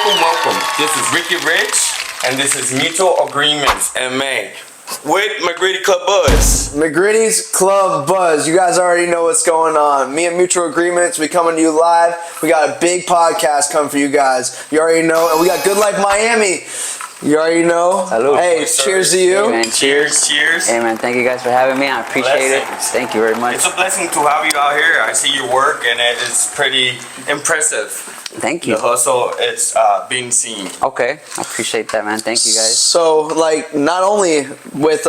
Welcome. This is Ricky Rich, and this is Mutual Agreements, MA, with MCGRIDDYCLUBBUZZ. MCGRIDDY's Club Buzz. You guys already know what's going on. Me and Mutual Agreements, we coming to you live. We got a big podcast coming for you guys. You already know. And we got Good Life Miami. You already know. Hello. Hey, cheers to you. Hey, man, cheers. Cheers. Hey, man, thank you guys for having me. I appreciate it. Thank you very much. It's a blessing to have you out here. I see your work, and it is pretty impressive. Thank you. The hustle, it's being seen. Okay, I appreciate that, man. Thank you guys. So, like, not only with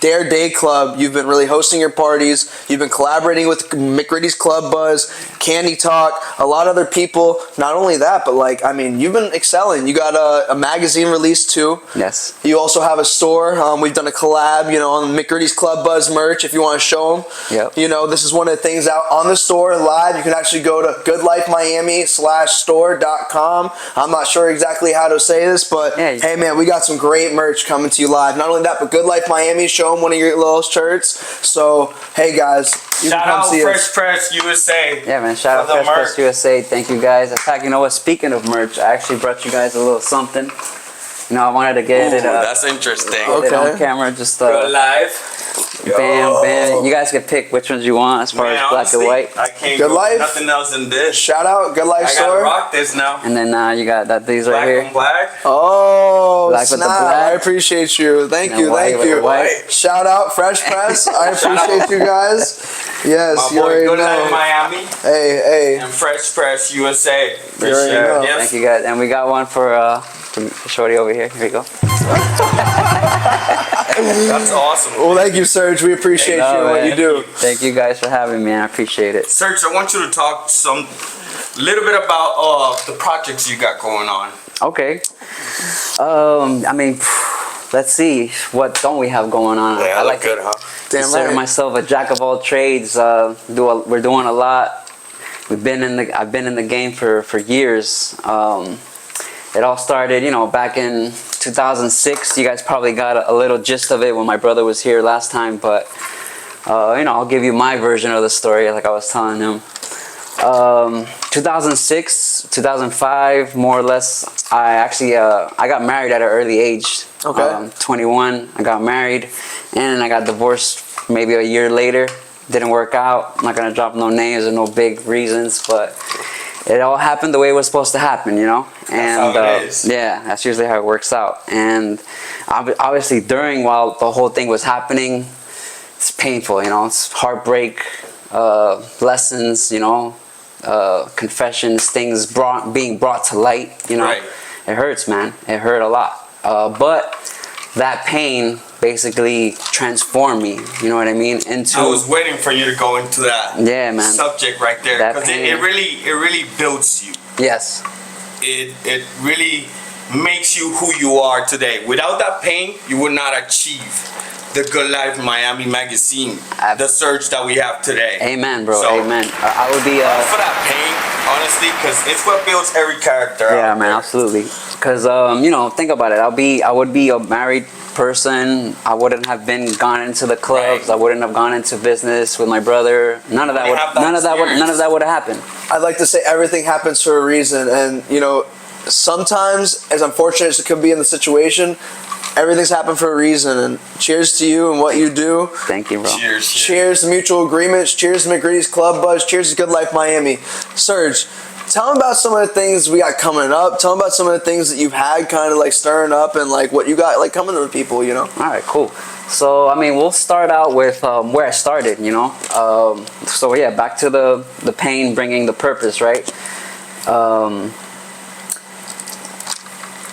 Dare Day Club, you've been really hosting your parties. You've been collaborating with MCGRIDDY's Club Buzz, Candy Talk, a lot of other people. Not only that, but like, I mean, you've been excelling. You got a magazine release too. Yes. You also have a store. We've done a collab, you know, on MCGRIDDY's Club Buzz merch. If you want to show them, Yep. you know, this is one of the things out on the store live. You can actually go to goodlifemiami.store.com. I'm not sure exactly how to say this, but yeah, hey, man, we got some great merch coming to you live. Not only that, but Good Life Miami, show them one of your little shirts. So, hey, guys, you Shout can come out see Fresh us. Press USA. Yeah, man. Shout out for the Fresh Press merch. USA. Thank you guys. In fact, you know what? Speaking of merch, I actually brought you guys a little something. You know, I wanted to get it. That's interesting. Get it on Okay. camera. Just Go live. bam, bam. You guys can pick which ones you want as far as black honestly, and white. I can't Good go Life. nothing else than this. Shout out Good Life I gotta Store. rock this now. And then you got these right Black here. on black. Oh, Black with the snap. black. I appreciate you. Thank And you. white Thank with you. the white. Shout out Fresh Press. I appreciate you guys. Yes, My you boy, already Good Life know. Miami Hey. and Fresh Press USA. For You already sure. know. Yes. Thank you guys. And we got one for Shorty over here. Here we go. That's awesome. Well, thank you, Serge. We appreciate you and what man. you do. Thank you guys for having me. I appreciate it. Serge, I want you to talk little bit about the projects you got going on. Okay. I mean, let's see. What don't we have going on? Yeah, I like good, to huh? consider right. myself a jack of all trades. We're doing a lot. I've been in the game for years. It all started, you know, back in 2006. You guys probably got a little gist of it when my brother was here last time, but you know, I'll give you my version of the story like I was telling him. 2006, 2005, more or less, I got married at an early age. Okay. 21, I got married, and I got divorced maybe a year later. Didn't work out. I'm not gonna drop no names or no big reasons, but it all happened the way it was supposed to happen, you know? And how it is. yeah, that's usually how it works out. And obviously while the whole thing was happening, it's painful, you know? It's heartbreak, lessons, you know, confessions, things being brought to light, you know? Right. It hurts, man. It hurt a lot. But that pain basically transformed me, you know what I mean? Into I was waiting for you to go into that man. subject right there, That because it pain. really builds you. Yes. It really makes you who you are today. Without that pain, you would not achieve the Good Life Miami magazine, the Surge that we have today. Amen, bro. So, Amen. I would be for that pain, honestly, because it's what builds every character. yeah, out man, there. absolutely. Because you know, think about it. I would be a married person. I wouldn't have gone into the clubs. Right. I wouldn't have gone into business with my brother. None of that would have happened. I'd like to say everything happens for a reason, and you know, sometimes, as unfortunate as it could be in the situation, everything's happened for a reason. And cheers to you and what you do. Thank you, bro. Cheers. Cheers to Mutual Agreements. Cheers to MCGRIDDY's Club Buzz. Cheers to Good Life Miami. Serge, tell them about some of the things we got coming up. Tell them about some of the things that you've had kind of like stirring up and like what you got like coming to the people, you know? All right, cool. So, I mean, we'll start out with where I started, you know? So, yeah, back to the pain bringing the purpose, right?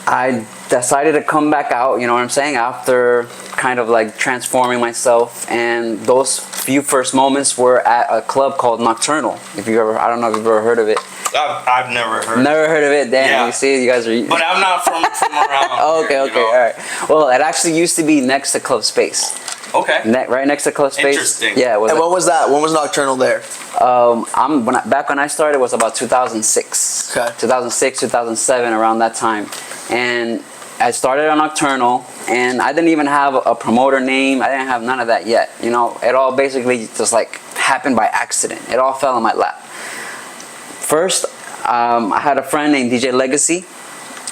I decided to come back out, you know what I'm saying, after kind of like transforming myself, and those few first moments were at a club called Nocturnal. I don't know if you've ever heard of it. I've never heard. Never heard of it. Damn, Yeah. you see, you guys are. But I'm not from around. Okay, here, you know? all right. Well, it actually used to be next to Club Space. Okay. Right next to Club Space. Interesting. Yeah. It was And when was that? When was Nocturnal there? back when I started was about 2006. Okay. 2006, 2007, around that time, and I started on Nocturnal, and I didn't even have a promoter name. I didn't have none of that yet. You know, it all basically just like happened by accident. It all fell in my lap. First, I had a friend named DJ Legacy,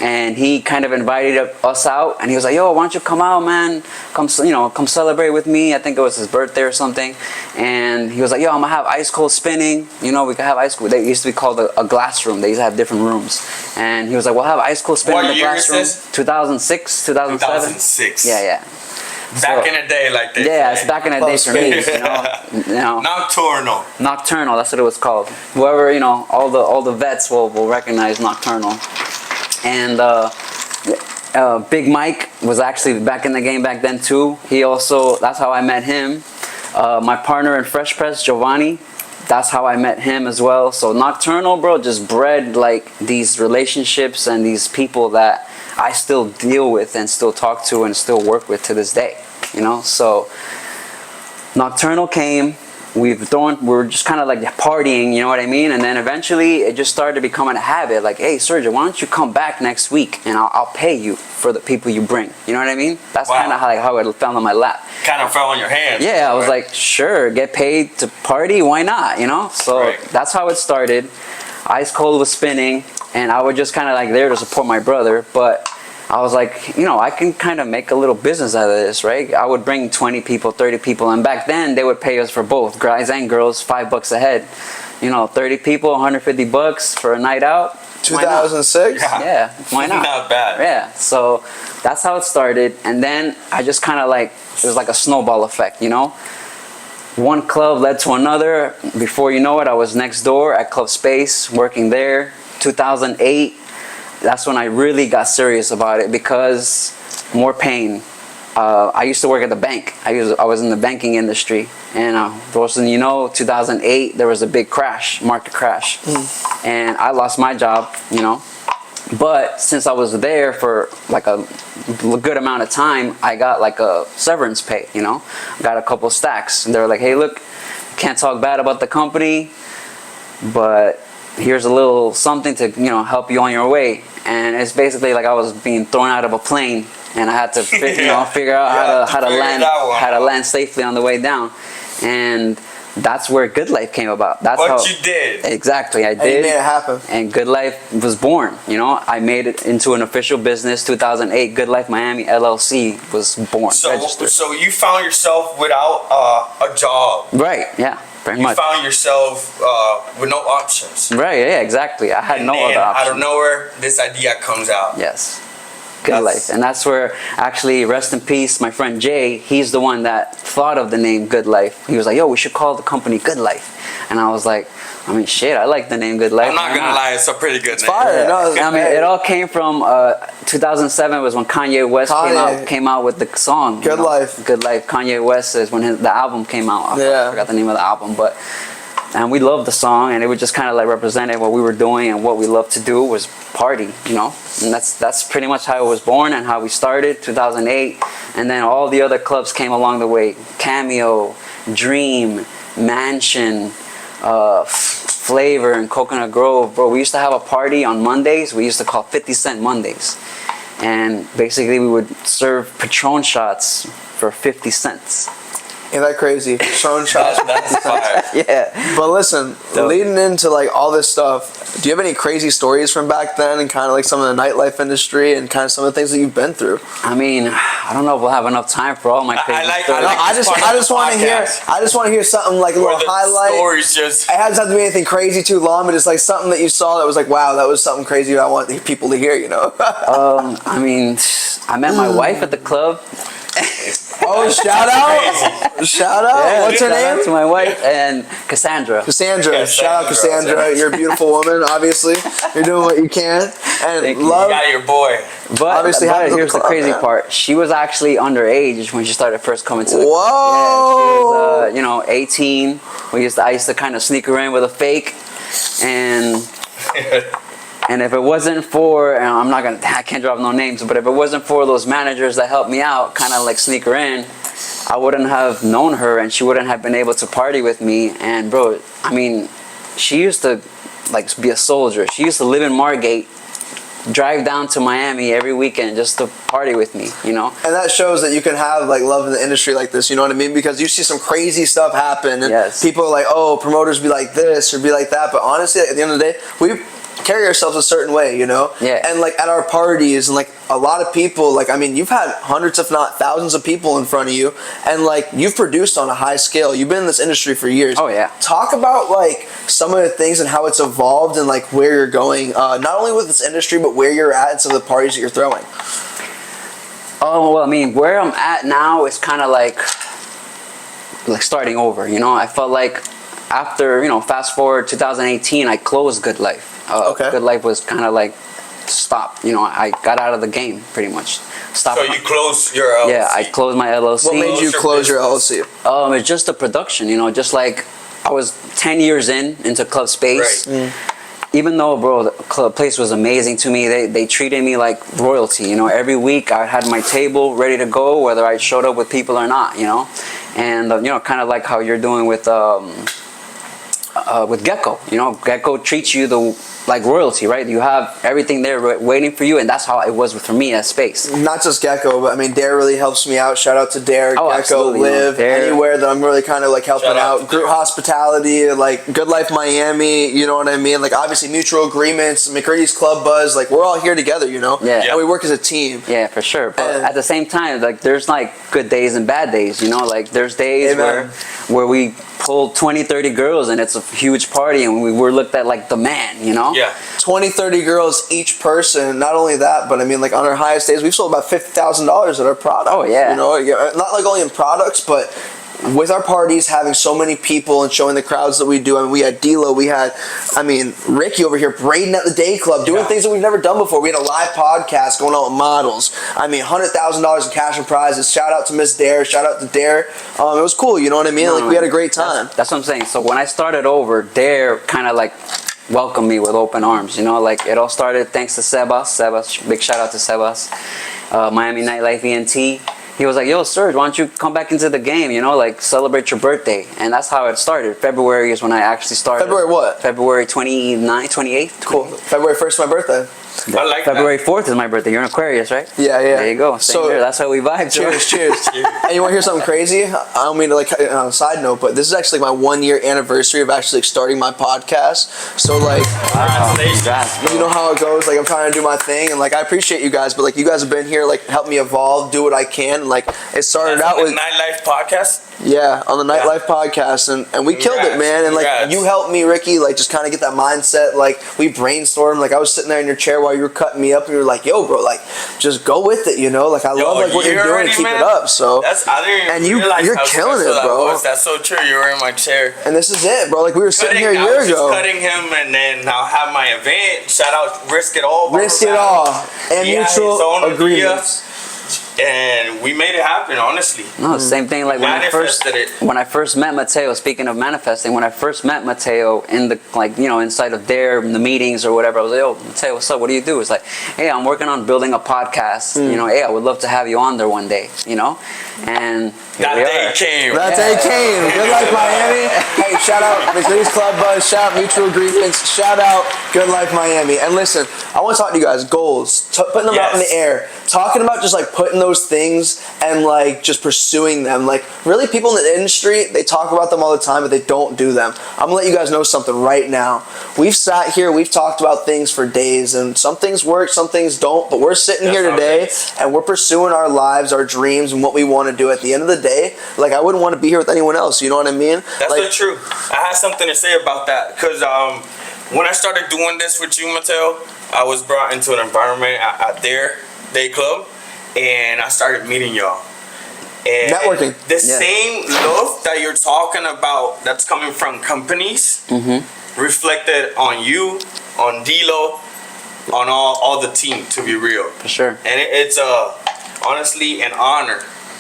and he kind of invited us out, and he was like, "Yo, why don't you come out, man? Come celebrate with me." I think it was his birthday or something, and he was like, "Yo, I'm gonna have ice cold spinning. You know, we could have ice cold." They used to be called a glass room. They used to have different rooms, and he was like, "We'll have ice cold spinning in the glass room." 2006, 2007. 2006. Yeah. Back in the day, like they Yeah, say. it's back in the day for me. You know. Nocturnal. Nocturnal, that's what it was called. Whoever, all the vets will recognize Nocturnal. And Big Mike was actually back in the game back then too. That's how I met him. My partner in Fresh Press, Giovanni, that's how I met him as well. So Nocturnal, bro, just bred like these relationships and these people that I still deal with and still talk to and still work with to this day, So Nocturnal came, we're just kind of like partying, you know what I mean? And then eventually it just started becoming a habit. Like, hey, Sergio, why don't you come back next week and I'll pay you for the people you bring. You know what I mean? That's kind of how it fell on my lap. Kind of fell on your hands. Yeah, I was like, sure, get paid to party, why not? So that's how it started. Ice Cold was spinning, and I was just kind of like there to support my brother, but I was like, I can kind of make a little business out of this, right? I would bring 20 people, 30 people, and back then they would pay us for both, guys and girls, $5 a head. 30 people, $150 for a night out. 2006? Yeah, why not? Not bad. Yeah, so that's how it started, and then I just kind of like, it was like a snowball effect, One club led to another. Before you know it, I was next door at Club Space, working there. 2008, that's when I really got serious about it because more pain. I used to work at the bank. I was in the banking industry, and those of 2008 there was a big crash, market crash, and I lost my job. But since I was there for like a good amount of time, I got like a severance pay. Got a couple stacks, and they were like, "Hey, look, can't talk bad about the company, but here's a little something to help you on your way." And it's basically like I was being thrown out of a plane, and I had to figure out how to land safely on the way down, and that's where Good Life came about. You did. Exactly, I did. And you made it happen. And Good Life was born. I made it into an official business. 2008, Good Life Miami LLC was born. So you found yourself without a job. Right. Yeah. Pretty much. You found yourself with no options. Right. Yeah. Exactly. I had no other option. Out of nowhere, this idea comes out. Yes. Good Life. And that's where, actually, rest in peace, my friend Jay, he's the one that thought of the name Good Life. He was like, yo, we should call the company Good Life. And I was like, shit, I like the name Good Life. I'm not going to lie, it's a pretty good name. Fire. Yeah. No, it all came from 2007 was when Kanye West came out with the song. Good Life. Good Life. Kanye West is when the album came out. I forgot the name of the album, and we loved the song, and it was just kind of like represented what we were doing, and what we loved to do was party, and that's pretty much how it was born and how we started. 2008, and then all the other clubs came along the way: Cameo, Dream, Mansion, Flavor, and Coconut Grove. Bro, we used to have a party on Mondays. We used to call 50 Cent Mondays, and basically we would serve Patron shots for 50 cents. Ain't that crazy? Showing shots. That's fire. Yeah. But listen, leading into like all this stuff, do you have any crazy stories from back then and kind of like some of the nightlife industry and kind of some of the things that you've been through? I don't know if we'll have enough time for all my crazy stories. I just want to hear something like a little highlight. Stories just. It hasn't to be anything crazy too long, but it's like something that you saw that was like, wow, that was something crazy that I want people to hear. I met my wife at the club. Oh, shout out! Shout out! Yeah, what's her name? Shout out to my wife and Cassandra. Cassandra. Shout out Cassandra. You're a beautiful woman. Obviously, you're doing what you can. And love. You got your boy. But obviously, here's the crazy part. She was actually underage when she started first coming to the club. Whoa! Yeah, she was 18. I used to kind of sneak her in with a fake, and. And if it wasn't for, I can't drop no names, but if it wasn't for those managers that helped me out, kind of like sneak her in, I wouldn't have known her, and she wouldn't have been able to party with me. And bro, she used to like be a soldier. She used to live in Margate, drive down to Miami every weekend just to party with me, And that shows that you can have like love in the industry like this, you know what I mean? Because you see some crazy stuff happen, and people are like, oh, promoters be like this or be like that. But honestly, at the end of the day, carry ourselves a certain way, you know? Yeah. And like at our parties and like a lot of people, like, I mean, you've had hundreds if not thousands of people in front of you, and like you've produced on a high scale. You've been in this industry for years. Oh yeah. Talk about like some of the things and how it's evolved and like where you're going, not only with this industry but where you're at and some of the parties that you're throwing. Oh, well, I mean, where I'm at now is kind of like starting over, you know? I felt like after, you know, fast forward 2018, I closed Good Life. Okay. Good Life was kind of like stopped, you know? I got out of the game, pretty much. Stopped. So you closed your LLC? Yeah, I closed my LLC. What made you close your LLC? It's just the production, you know? Just like I was 10 years into club space. Right. Even though, bro, the club place was amazing to me, they treated me like royalty, you know. Every week I had my table ready to go, whether I showed up with people or not, you know. And you know, kind of like how you're doing with Gecko, you know. Gecko treats you like royalty, right? You have everything there waiting for you, and that's how it was for me at Space. Not just Gecko, but I mean, Dare really helps me out. Shout out to Dare, Oh, Gecko, absolutely, Live, Dare. anywhere that I'm really kind of like helping Shout out out. to Group Dare. hospitality, like Good Life Miami, you know what I mean? Like obviously Mutual Agreementz, McCready's Club Buzz, like we're all here together, you know? Yeah. And we work as a team. Yeah, for sure. But And- at the same time, like there's like good days and bad days, you know? Like there's days Amen. where we pull 20, 30 girls and it's a huge party and we're looked at like the man, you know? Yeah. 20, 30 girls each person. Not only that, but I mean, like on our highest days, we've sold about $50,000 at our product. Oh, yeah. You know, not like only in products, but with our parties having so many people and showing the crowds that we do. I mean, we had D-Lo, we had, I mean, Ricky over here braiding at the day club, doing Yeah. things that we've never done before. We had a live podcast going on with models. I mean, $100,000 in cash and prizes. Shout out to Miss Dare. Shout out to Dare. It was cool. You know what I mean? Like we had a great time. That's what I'm saying. So when I started over, Dare kind of like welcomed me with open arms, you know? Like it all started thanks to Sebas, big shout out to Sebas, Miami Nightlife ENT. He was like, yo, Serge, why don't you come back into the game, you know, like celebrate your birthday. And that's how it started. February is when I actually started. February what? February 29th, 28th. Cool. February 1st, my birthday. I like February 4th is my birthday. You're an Aquarius, right? Yeah, yeah. There you go. Same here. That's how we vibe. Cheers, cheers. And you want to hear something crazy? I don't mean to like on a side note, but this is actually my 1 year anniversary of actually like, starting my podcast. So like, Congratulations. you know how it goes. Like I'm trying to do my thing, and like I appreciate you guys, but like you guys have been here, like help me evolve, do what I can. And, like it started out the with Nightlife podcast. yeah on the Nightlife podcast, and we killed it, man. And like Congrats. you helped me, Ricky, like just kind of get that mindset. Like we brainstormed. Like I was sitting there in your chair while you were cutting me up, and you were like, "Yo, bro, like just go with it," you know. Like I love like what you're doing already, and keep man. it up. So That's I didn't even And realize you're how killing special it, that bro. was. That's so true. You were in my chair. and this is it, bro. Like we were sitting here a I year was just ago. cutting him, and then I'll have my event. Shout out, Risk It All. Risk it all and He had his Mutual own Agreements. and we made it happen. Honestly, No, same thing. Like when I first met Mateo. Speaking of manifesting, when I first met Mateo in the inside of Dare in the meetings or whatever, I was like, "Yo, Mateo, what's up? What do you do?" It's like, "Hey, I'm working on building a podcast. You know, hey, I would love to have you on there one day. You know," and that day came. That day came. Good Life Miami. Hey, shout out McCready's Club Buzz. Shout out Mutual Agreements. Shout out Good Life Miami. And listen, I want to talk to you guys. Goals. Putting them out in the air. Talking about just like putting those things and like just pursuing them. Like really, people in the industry, they talk about them all the time, but they don't do them. I'm gonna let you guys know something right now. We've sat here, we've talked about things for days, and some things work, some things don't. But we're sitting here how it today, is. and we're pursuing our lives, our dreams, and what we want to do. At the end of the day, like I wouldn't want to be here with anyone else. You know what I mean? That's like, so true. I had something to say about that because when I started doing this with you, Mateo, I was brought into an environment at their day club, and I started meeting y'all. And Networking. The same love that you're talking about that's coming from companies reflected on you, on D-Lo, on all the team, to be real. for sure. And it's honestly an honor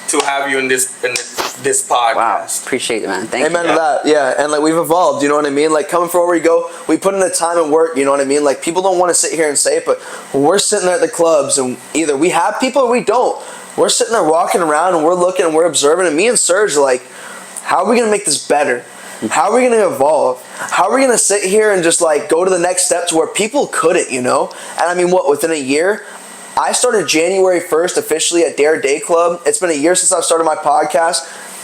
to have you in this podcast. Wow, appreciate it, man. Thank Amen you. to that. Yeah, and like we've evolved, you know what I mean? Like coming from where we go, we put in the time and work, you know what I mean? Like people don't want to sit here and say it, but we're sitting there at the clubs and either we have people or we don't. We're sitting there walking around and we're looking and we're observing, and me and Serge are like, how are we gonna make this better? How are we gonna evolve? How are we gonna sit here and just like go to the next step to where people couldn't, you know? And I mean, what, within a year? I started January 1st officially at Dare Day Club. It's been a year since I've started my podcast.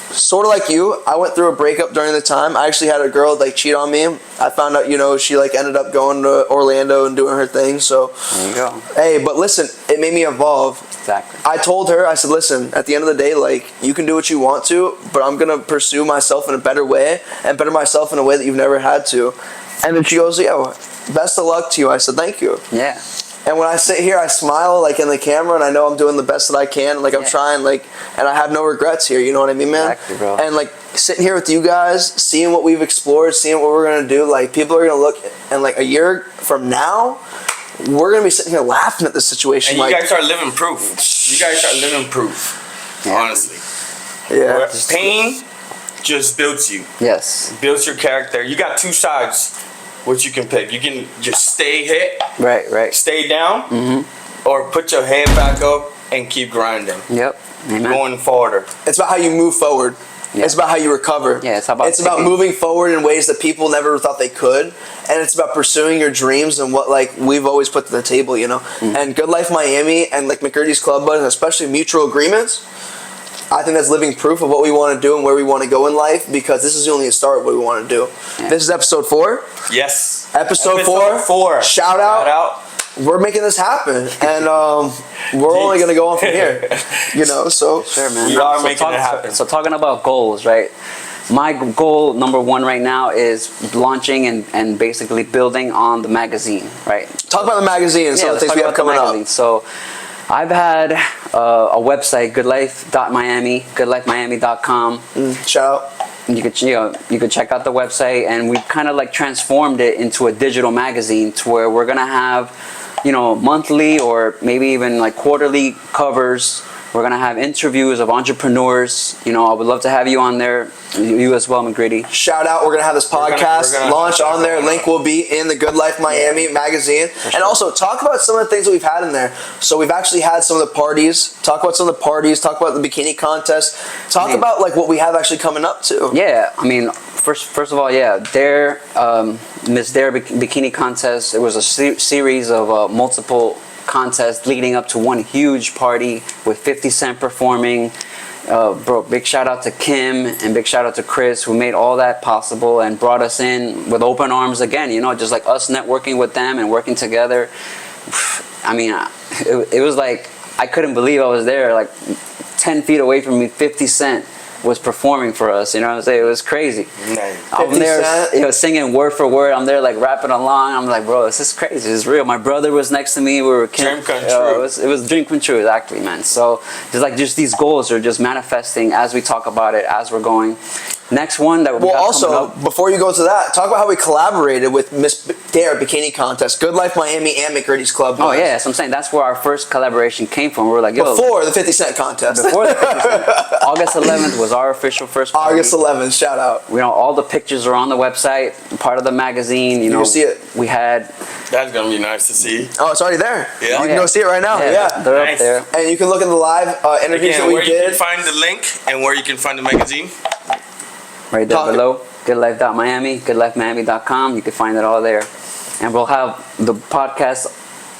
sort of like you, I went through a breakup during the time. I actually had a girl like cheat on me. I found out, she like ended up going to Orlando and doing her thing. So there you go. Hey, but listen, it made me evolve. Exactly. I told her, I said, listen, at the end of the day, like, you can do what you want to, but I'm gonna pursue myself in a better way and better myself in a way that you've never had to. And then she goes, yo, best of luck to you. I said, thank you. Yeah. And when I sit here, I smile like in the camera, and I know I'm doing the best that I can. Like I'm trying, like, and I have no regrets here. You know what I mean, man? Exactly, bro. And like sitting here with you guys, seeing what we've explored, seeing what we're gonna do. Like people are gonna look, and like a year from now, we're gonna be sitting here laughing at this situation. And you like, guys are living proof. You guys are living proof. Yeah. Honestly. yeah. Pain just builds you. Yes. Builds your character. You got two sides. What you can pick. You can just stay hit, Right. stay down, or put your head back up and keep grinding. Yep. Amen. Going forward. It's about how you move forward. Yeah. It's about how you recover. Yeah, it's about moving forward in ways that people never thought they could, and it's about pursuing your dreams and what like we've always put to the table, And Good Life Miami and like McGriddy's Club Buzz, and especially Mutual Agreementz, I think that's living proof of what we want to do and where we want to go in life, because this is only a start of what we want to do. Yeah. This is episode 4. Yes. Episode 4. Shout out. We're making this happen, and we're only gonna go on from here. So Sure, man. We are making it happen. So talking about goals, right? My goal number 1 right now is launching and basically building on the magazine, right? Talk about the magazine and some of the things we have coming up. So I've had a website, goodlife.miami, goodlifemiami.com. Shout out. You could check out the website, and we've kind of like transformed it into a digital magazine to where we're gonna have, monthly or maybe even like quarterly covers. We're gonna have interviews of entrepreneurs. I would love to have you on there. You as well, McGriddy. Shout out. We're gonna have this podcast we're gonna launch on there. Link will be in the Good Life Miami magazine. And also talk about some of the things that we've had in there. So we've actually had some of the parties. Talk about some of the parties. Talk about the bikini contest. Talk about like what we have actually coming up too. Yeah, I mean, first of all, yeah, Miss Dare Bikini Contest. It was a series of multiple contests leading up to one huge party with 50 Cent performing. Big shout out to Kim and big shout out to Chris, who made all that possible and brought us in with open arms again. Just like us networking with them and working together. I mean, it was like I couldn't believe I was there. Like 10 feet away from me, 50 Cent was performing for us. You know what I'm saying? It was crazy. I'm there, singing word for word. I'm there like rapping along. I'm like, bro, this is crazy. This is real. My brother was next to me. We were dream come true. It was dream come true, exactly, man. So just these goals are just manifesting as we talk about it, as we're going. Next one that we got also, before you go to that, talk about how we collaborated with Miss Dare Bikini Contest, Good Life Miami, and McGriddy's Club Buzz. Oh yeah, so I'm saying that's where our first collaboration came from. We were like, yo, before the 50 Cent contest. Before the 50 Cent. August 11th was our official first party. August 11th, shout out. All the pictures are on the website, part of the magazine. You can see it. We had. That's gonna be nice to see. Oh, it's already there. Yeah. You can go see it right now. Yeah. They're Nice. up there. And you can look at the live interviews that we where did. you can find the link and where you can find the magazine. Right there below, goodlife.miami, goodlifemiami.com. You can find it all there. And we'll have the podcast,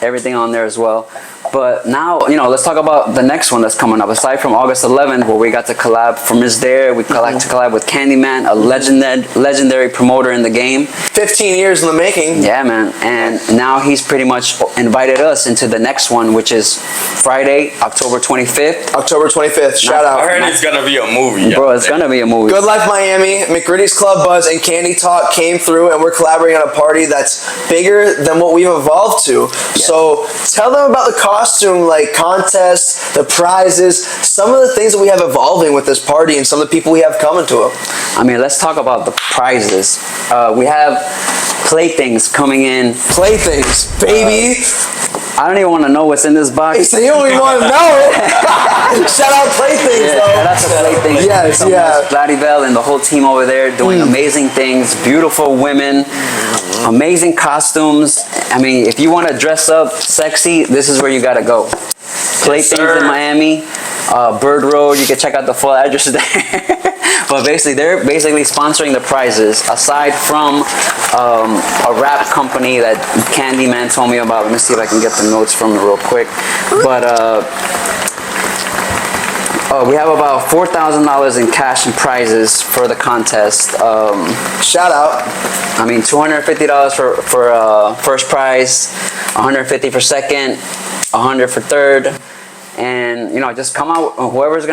everything on there as well. But now, let's talk about the next one that's coming up. Aside from August 11th, where we got to collab for Miss Dare, we got to collab with Candyman, a legendary promoter in the game. 15 years in the making. Yeah, man. And now he's pretty much invited us into the next one, which is Friday, October 25th. October 25th. Shout out. I heard it's gonna be a movie. Bro, it's gonna be a movie. Good Life Miami, McGriddy's Club Buzz, and Candy Talk came through, and we're collaborating on a party that's bigger than what we've evolved to. Yeah. So tell them about the costume contests, the prizes, some of the things that we have evolving with this party, and some of the people we have coming to it. I mean, let's talk about the prizes. We have playthings coming in. Playthings, baby. I don't even want to know what's in this box. Hey, so you don't even want to know it. Shout out Playthings, though. Shout out to Playthings. Yes, yeah. Vladibel and the whole team over there doing amazing things. Beautiful women, amazing costumes. I mean, if you want to dress up sexy, this is where you got to go. Playthings in Miami, Bird Road. You can check out the full address there. But basically, they're sponsoring the prizes. Aside from a rap company that Candyman told me about. Let me see if I can get the notes from it real quick. But We have about $4,000 in cash and prizes for the contest. Shout out. I mean, $250 for first prize, $150 for second, $100 for third, and you know, just come out. Whoever's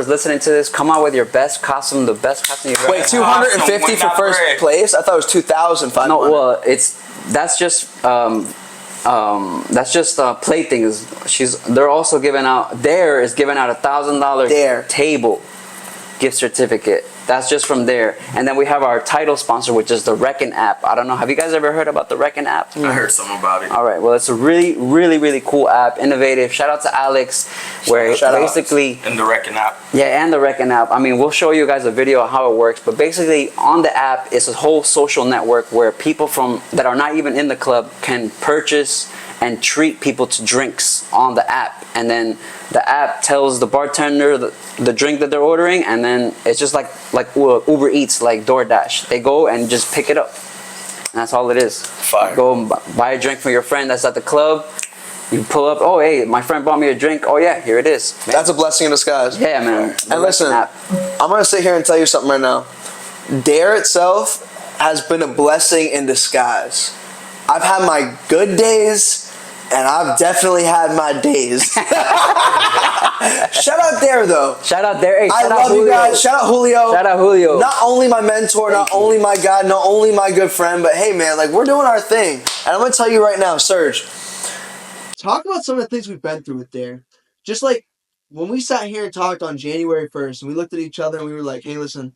listening to this, come out with your best costume, the best costume you've ever. Wait, 250 for first place? I thought it was 2,500. No, well, that's just playthings. They're also giving out. Dare is giving out $1,000 table gift certificate. That's just from there. And then we have our title sponsor, which is the Reckon app. I don't know. Have you guys ever heard about the Reckon app? I heard something about it. All right. Well, it's a really, really, really cool app. Innovative. Shout out to Alex, where basically and the Reckon app. Yeah, and the Reckon app. I mean, we'll show you guys a video of how it works. But basically, on the app, it's a whole social network where people that are not even in the club can purchase and treat people to drinks on the app, and then the app tells the bartender the drink that they're ordering, and then it's just like Uber Eats, like DoorDash. They go and just pick it up, and that's all it is. Fire. Go and buy a drink for your friend that's at the club. You pull up. Oh, hey, my friend bought me a drink. Oh yeah, here it is. Man. That's a blessing in disguise. Yeah, man. And listen, I'm gonna sit here and tell you something right now. Dare itself has been a blessing in disguise. I've had my good days, and I've definitely had my days. Shout out Dare, though. Shout out Dare. Hey, I love you guys. Shout out Julio. Shout out Julio. Not only my mentor, not only my guy, not only my good friend, but hey, man, like, we're doing our thing. And I'm going to tell you right now, Serge, talk about some of the things we've been through with Dare. Just like when we sat here and talked on January 1st, and we looked at each other and we were like, hey, listen,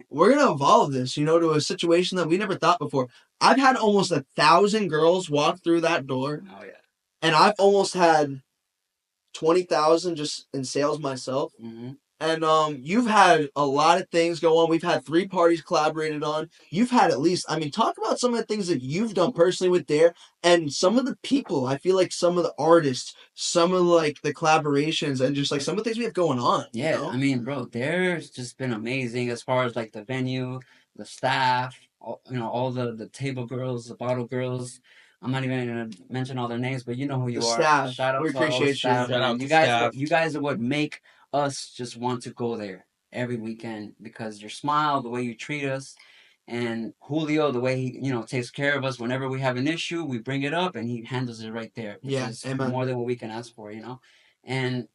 we're going to evolve this, to a situation that we never thought before. I've had almost 1,000 girls walk through that door. Oh, yeah. And I've almost had 20,000 just in sales myself. Mm-hmm. And you've had a lot of things go on. We've had 3 parties collaborated on. You've had at least, talk about some of the things that you've done personally with Dare, and some of the people, I feel like some of the artists, some of like the collaborations, and just like some of the things we have going on. Yeah, I mean, bro, Dare's just been amazing as far as like the venue, the staff, all the table girls, the bottle girls. I'm not even gonna mention all their names, but you know who you are. Staff. Shout out We to all the appreciate you. staff. Shout out you to guys, staff. you guys are what make us just want to go there every weekend, because your smile, the way you treat us, and Julio, the way he takes care of us whenever we have an issue, we bring it up and he handles it right there. Yes, It's more than what we can ask for, And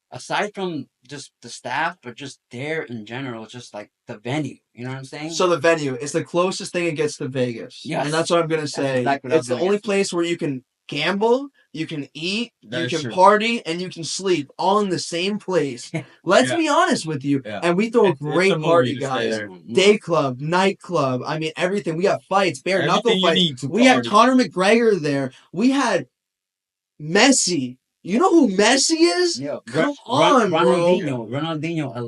aside from just the staff, but just Dare in general, just like the venue, you know what I'm saying? So the venue is the closest thing it gets to Vegas. Yes. And that's what I'm going to say. Exactly it's the only place where you can gamble, you can eat, you can party, and you can sleep all in the same place. Let's be honest with you. Yeah. And we throw a great party, guys. There. Day club, nightclub. Everything. We got fights, bare knuckle fights. We had party. Conor McGregor there. We had Messi. You know who Messi is? Yeah. Come on, bro. Ronaldinho, a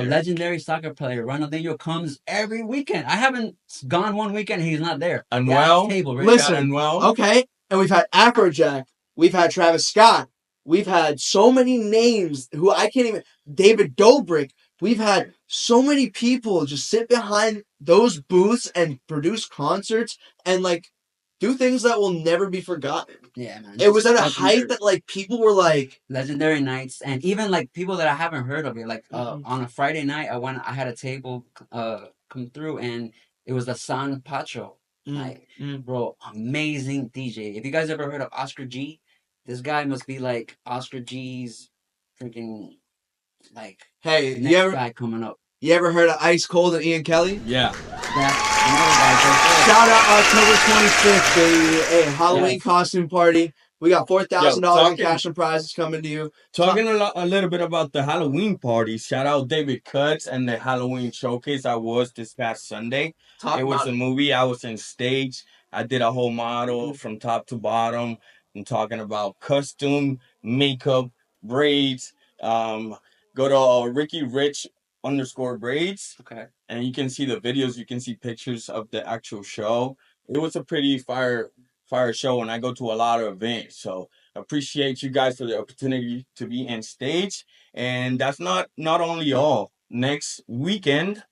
legendary soccer player. Ronaldinho comes every weekend. I haven't gone one weekend he's not there. Listen, okay, and we've had Afrojack. We've had Travis Scott. We've had so many names who I can't even... David Dobrik. We've had so many people just sit behind those booths and produce concerts and, do things that will never be forgotten. Yeah, man. It was at a height that, people were like... Legendary nights. And even, people that I haven't heard of it. On a Friday night, I had a table come through, and it was the San Pacho night. Bro, amazing DJ. If you guys ever heard of Oscar G, this guy must be, Oscar G's freaking, Hey, next guy coming up. You ever heard of Ice Cold and Ian Kelly? Yeah. Shout out October 25th, baby. Hey, Halloween costume party. We got $4,000 in cash and prizes coming to you. Talking a little bit about the Halloween party. Shout out David Cutts and the Halloween showcase I was this past Sunday. It was a movie. I was in stage. I did a whole model from top to bottom. I'm talking about costume, makeup, braids. Go to Ricky Rich _braids. Okay. And you can see the videos. You can see pictures of the actual show. It was a pretty fire show, and I go to a lot of events. So appreciate you guys for the opportunity to be in stage. And that's not only all. Next weekend,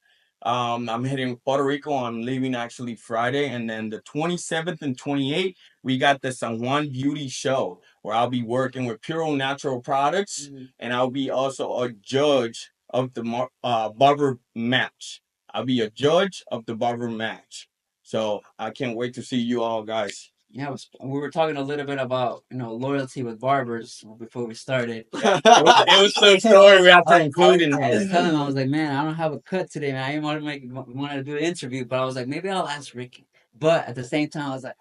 I'm heading Puerto Rico. I'm leaving actually Friday, and then the 27th and 28th, we got the San Juan Beauty Show where I'll be working with Pure Natural Products, and I'll be also a judge of the barber match. I'll be a judge of the barber match. So I can't wait to see you all guys. Yeah, we were talking a little bit about loyalty with barbers before we started. It was the story we have to include in I was this. telling him, I was like, man, I don't have a cut today, man. I didn't want to do an interview, but I was like, maybe I'll ask Ricky. But at the same time, I was like,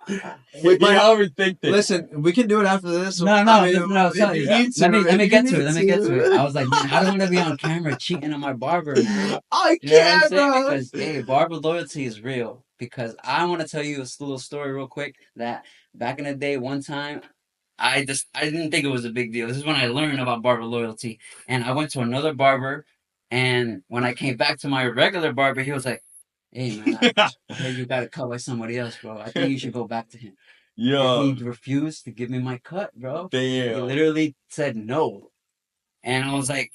We might overthink this. listen. We can do it after this. no, I mean, I was telling you. if Let me you get need to it. Let me get to it. I was like, man, I don't want to be on camera cheating on my barber, man. I You know what I'm can't, saying? bro. Because hey, barber loyalty is real. Because I want to tell you a little story real quick that back in the day, one time I didn't think it was a big deal. This is when I learned about barber loyalty. And I went to another barber, and when I came back to my regular barber, he was like, hey man, I heard you got a cut by somebody else, bro. I think you should go back to him. Yeah. And he refused to give me my cut, bro. He Damn. literally said no. And I was like,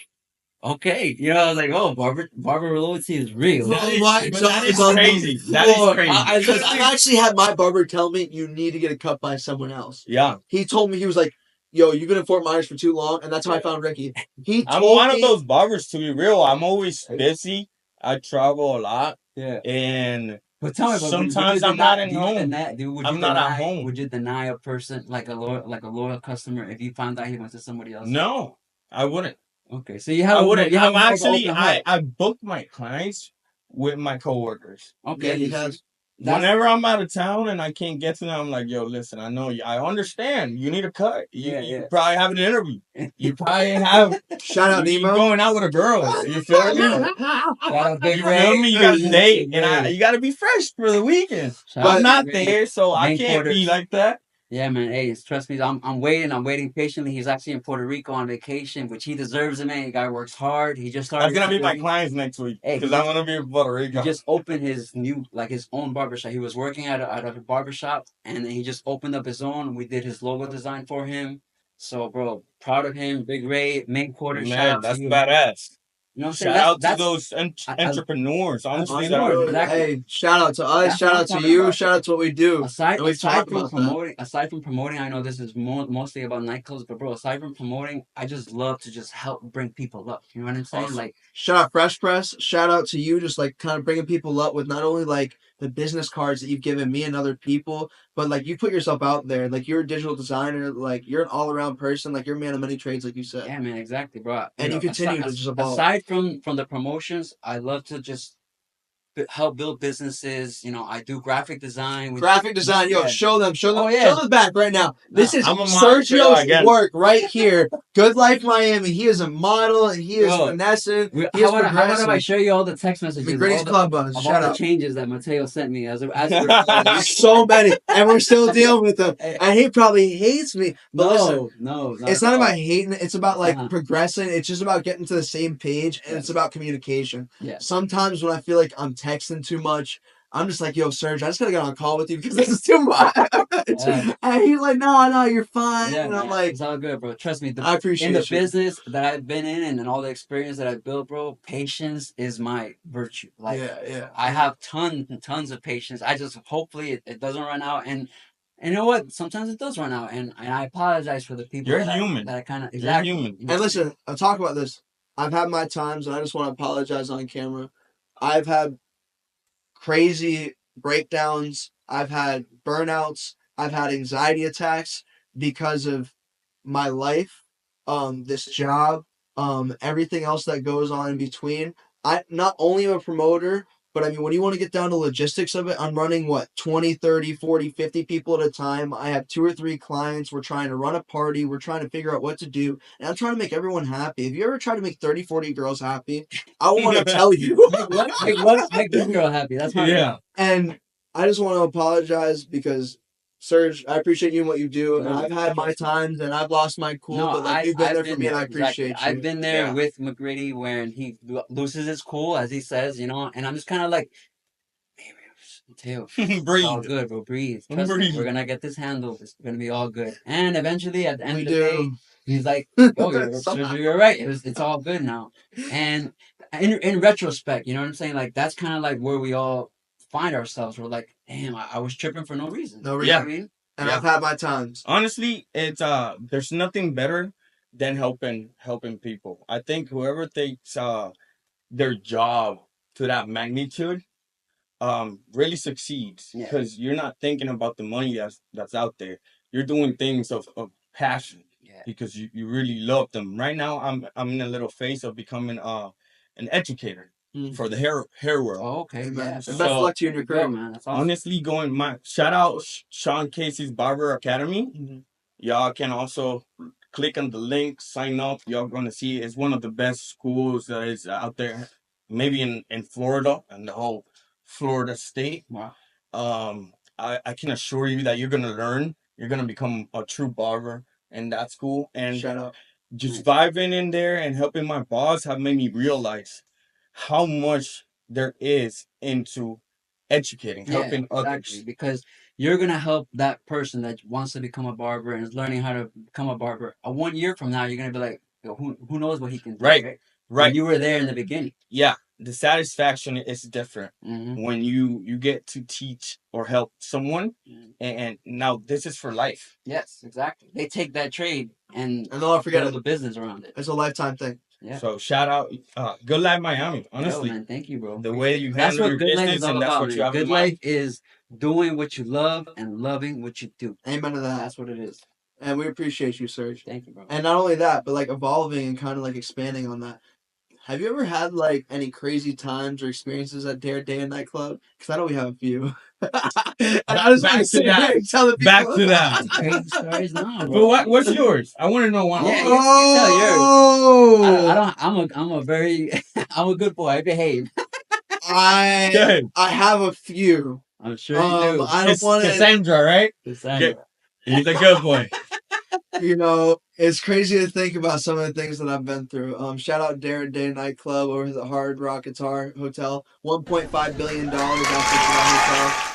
okay. I was like, oh, barber loyalty is real. That is crazy. That is crazy. Because I've actually had my barber tell me you need to get a cut by someone else. Yeah. He told me, he was like, yo, you've been in Fort Myers for too long, and that's how I found Ricky. I'm one of those barbers, to be real. I'm always busy. I travel a lot. Yeah. And but tell me, sometimes I'm not at home. I'm not at home. Would you deny a person like a loyal customer if you found out he went to somebody else? No, I wouldn't. Okay, so you have. I wouldn't. I'm actually. I book my clients with my coworkers. Okay, yeah, he has. Whenever I'm out of town and I can't get to them, I'm like, yo, listen, I know you. I understand. You need a cut. You probably have an interview. You probably have. Shout out you Nemo. going out with a girl. You feel me? Shout out Big You Ray. feel me? You got a date, and you got to be fresh for the weekend. I'm not there, so I can't be like that. Yeah, man. Hey, trust me. I'm waiting. I'm waiting patiently. He's actually in Puerto Rico on vacation, which he deserves it, man. The guy works hard. He just started. That's gonna be my clients next week because I'm gonna be in Puerto Rico. He just opened his own barbershop. He was working at a barbershop, and then he just opened up his own. We did his logo design for him. So, bro, proud of him. Big Ray, main quarter. Man, that's badass. You know what I'm saying? Shout out to those entrepreneurs. Honestly, hey, shout out to us. Shout out to you. Shout out to what we do. Aside from promoting, I know this is mostly about nightclubs, but bro, aside from promoting, I just love to just help bring people up. You know what I'm saying? Awesome. Like, shout out Fresh Press. Shout out to you, just like kind of bringing people up with not only like the business cards that you've given me and other people, but like you put yourself out there. Like you're a digital designer. Like you're an all around person. Like you're a man of many trades, like you said. Yeah, man, exactly, bro. And you continue to just evolve. Aside from the promotions, I love to just help build businesses. I do graphic design. Yo, show them. Oh, yeah. Show them back right now. This is Sergio's work right here. Good Life Miami. He is a model and he is finessing. How about if I show you all the text messages? McGriddyCLUBBUZZ. Shout out the changes that Mateo sent me as so many, and we're still dealing with them. And he probably hates me. But no, it's not about hating. It's about like progressing. It's just about getting to the same page, and it's about communication. Yeah. Sometimes when I feel like I'm texting too much, I'm just like, yo, Serge, I just gotta get on a call with you because this is too much. And he's like, no, you're fine. Yeah, and I'm like, it's all good, bro. Trust me. I appreciate in the business that I've been in and all the experience that I've built, bro, patience is my virtue. Like, I have tons of patience. I just hopefully it doesn't run out. And you know what? Sometimes it does run out, and I apologize for the people. You're human. That I kind of You're human. And listen, I'll talk about this. I've had my times, and I just want to apologize on camera. I've had crazy breakdowns. I've had burnouts. I've had anxiety attacks because of my life, this job, everything else that goes on in between. I not only am a promoter, but I mean, when you want to get down to logistics of it, I'm running 20, 30, 40, 50 people at a time. I have 2 or 3 clients. We're trying to run a party. We're trying to figure out what to do. And I'm trying to make everyone happy. If you ever try to make 30, 40 girls happy, I want to tell you. Make this girl happy. That's my yeah. And I just want to apologize because, Serge, I appreciate you and what you do. And I've had my times and I've lost my cool, but you've been there for me and I appreciate you. I've been there with McGriddy when he loses his cool, as he says, and I'm just kind of like, Teo, it's all Breathe. good, bro. Breathe. Trust me. Breathe. We're gonna get this handled. It's gonna be all good. And eventually, at the end We of the day, do. he's like, "Oh, Somehow. you're right. It's all good now." And in retrospect, you know what I'm saying? Like that's kind of like where we all find ourselves. We're like, "Damn, I was tripping for no reason." No You reason. know what I mean? And Yeah. I've had my times. Honestly, it's there's nothing better than helping people. I think whoever takes their job to that magnitude really succeeds, Yeah. because you're not thinking about the money that's out there. You're doing things of passion, Yeah. because you really love them. Right now I'm in a little phase of becoming an educator for the hair world. Oh, okay. Amen. Yeah. And So, best of luck to you in your go, career. man. That's awesome. Honestly, going my shout out Sean Casey's Barber Academy. Mhm. Y'all can also click on the link, sign up. Y'all gonna see it's one of the best schools that is out there, maybe in Florida and the whole Florida state. Wow. I can assure you that you're gonna learn. You're gonna become a true barber in that school, and Shout out. just vibing in there and helping my boss have made me realize how much there is into educating, helping exactly. others. Because you're gonna help that person that wants to become a barber and is learning how to become a barber. 1 year from now, you're gonna be like, "Yo, who knows what he can do?" Right. Right. And you were there in the beginning. Yeah, the satisfaction is different Mm-hmm. when you get to teach or help someone, Mhm. and now this is for life. Yes, exactly. They take that trade and And don't forget build it. a business around it. It's a lifetime thing. Yeah. So shout out, Good Life Miami. Honestly, Yo, man, thank you, bro. the way you That's handle what your good life is business, all and that's about, what man. you have Good in mind. life is doing what you love and loving what you do. Amen to that. That's what it is. And we appreciate you, Serge. Thank you, bro. And not only that, but like evolving and kind of like expanding on that. Have you ever had like any crazy times or experiences at Dare Day and Nightclub? Because I know we have a few. And I just want Back to to sit that. here and tell the people. Back to that. Crazy stories now, But bro. what's yours? I want to know one. Yeah, Oh, I don't. I'm a very. I'm a good boy. I behave. I have a few. I'm sure you do. I don't want to. Cassandra, right? Cassandra. He's a good boy. You know, it's crazy to think about some of the things that I've been through. Shout out Darren Day Nightclub over at the Hard Rock Guitar Hotel. $1.5 billion assets in that hotel.